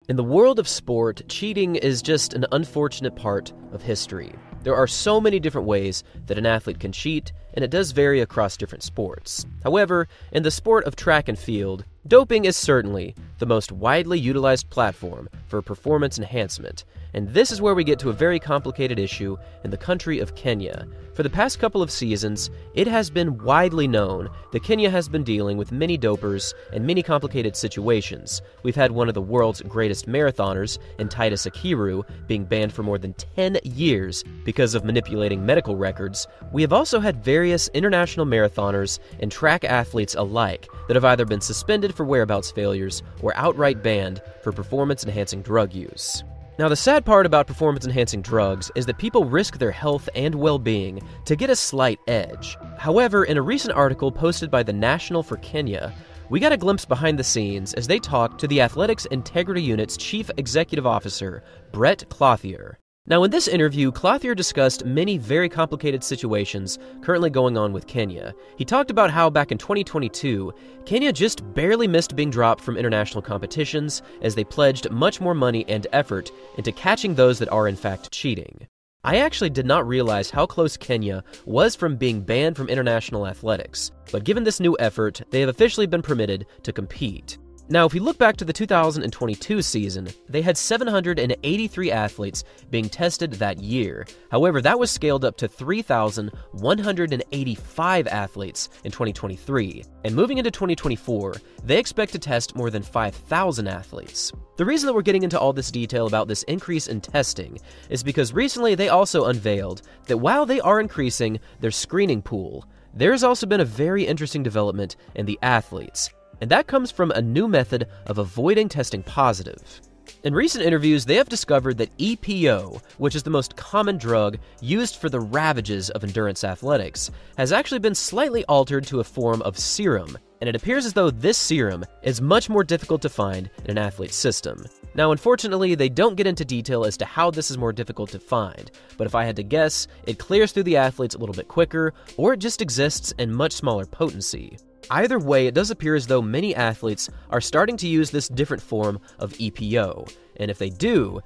In the world of sport, cheating is just an unfortunate part of history. There are so many different ways that an athlete can cheat, and it does vary across different sports. However, in the sport of track and field, doping is certainly the most widely utilized platform for performance enhancement, and this is where we get to a very complicated issue in the country of Kenya. For the past couple of seasons, it has been widely known that Kenya has been dealing with many dopers and many complicated situations. We've had one of the world's greatest marathoners, in Titus Akiru, being banned for more than 10 years because of manipulating medical records. We have also had various international marathoners and track athletes alike that have either been suspended for whereabouts failures or outright banned for performance-enhancing drug use. Now, the sad part about performance-enhancing drugs is that people risk their health and well-being to get a slight edge. However, in a recent article posted by the National for Kenya, we got a glimpse behind the scenes as they talked to the Athletics Integrity Unit's Chief Executive Officer, Brett Clothier. Now, in this interview, Clothier discussed many very complicated situations currently going on with Kenya. He talked about how back in 2022, Kenya just barely missed being dropped from international competitions as they pledged much more money and effort into catching those that are in fact cheating. I actually did not realize how close Kenya was from being banned from international athletics, but given this new effort, they have officially been permitted to compete. Now, if we look back to the 2022 season, they had 783 athletes being tested that year. However, that was scaled up to 3,185 athletes in 2023. And moving into 2024, they expect to test more than 5,000 athletes. The reason that we're getting into all this detail about this increase in testing is because recently they also unveiled that while they are increasing their screening pool, there's also been a very interesting development in the athletes. And that comes from a new method of avoiding testing positive. In recent interviews, they have discovered that EPO, which is the most common drug used for the ravages of endurance athletics, has actually been slightly altered to a form of serum, and it appears as though this serum is much more difficult to find in an athlete's system. Now, unfortunately, they don't get into detail as to how this is more difficult to find, but if I had to guess, it clears through the athletes a little bit quicker, or it just exists in much smaller potency. Either way, it does appear as though many athletes are starting to use this different form of EPO, and if they do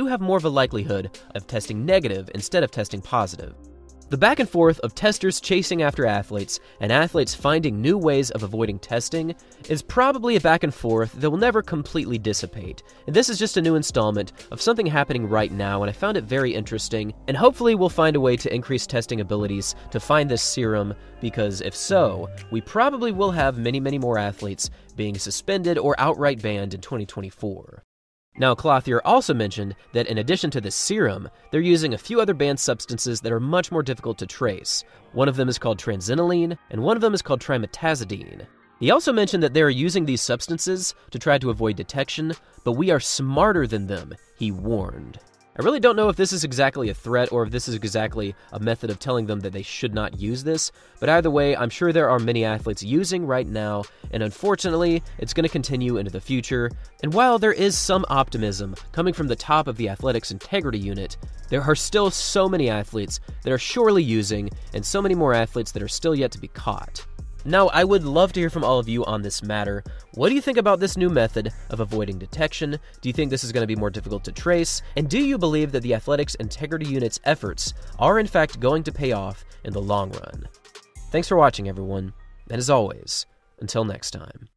have more of a likelihood of testing negative instead of testing positive. The back and forth of testers chasing after athletes and athletes finding new ways of avoiding testing is probably a back and forth that will never completely dissipate. And this is just a new installment of something happening right now, and I found it very interesting, and hopefully we'll find a way to increase testing abilities to find this serum, because if so, we probably will have many more athletes being suspended or outright banned in 2024. Now, Clothier also mentioned that in addition to this serum, they're using a few other banned substances that are much more difficult to trace. One of them is called transiniline, and one of them is called trimetazidine. He also mentioned that they are using these substances to try to avoid detection, but we are smarter than them, he warned. I really don't know if this is exactly a threat or if this is exactly a method of telling them that they should not use this, but either way, I'm sure there are many athletes using right now, and unfortunately, it's going to continue into the future. And while there is some optimism coming from the top of the Athletics Integrity Unit, there are still so many athletes that are surely using, and so many more athletes that are still yet to be caught. Now, I would love to hear from all of you on this matter. What do you think about this new method of avoiding detection? Do you think this is going to be more difficult to trace? And do you believe that the Athletics Integrity Unit's efforts are in fact going to pay off in the long run? Thanks for watching, everyone. And as always, until next time.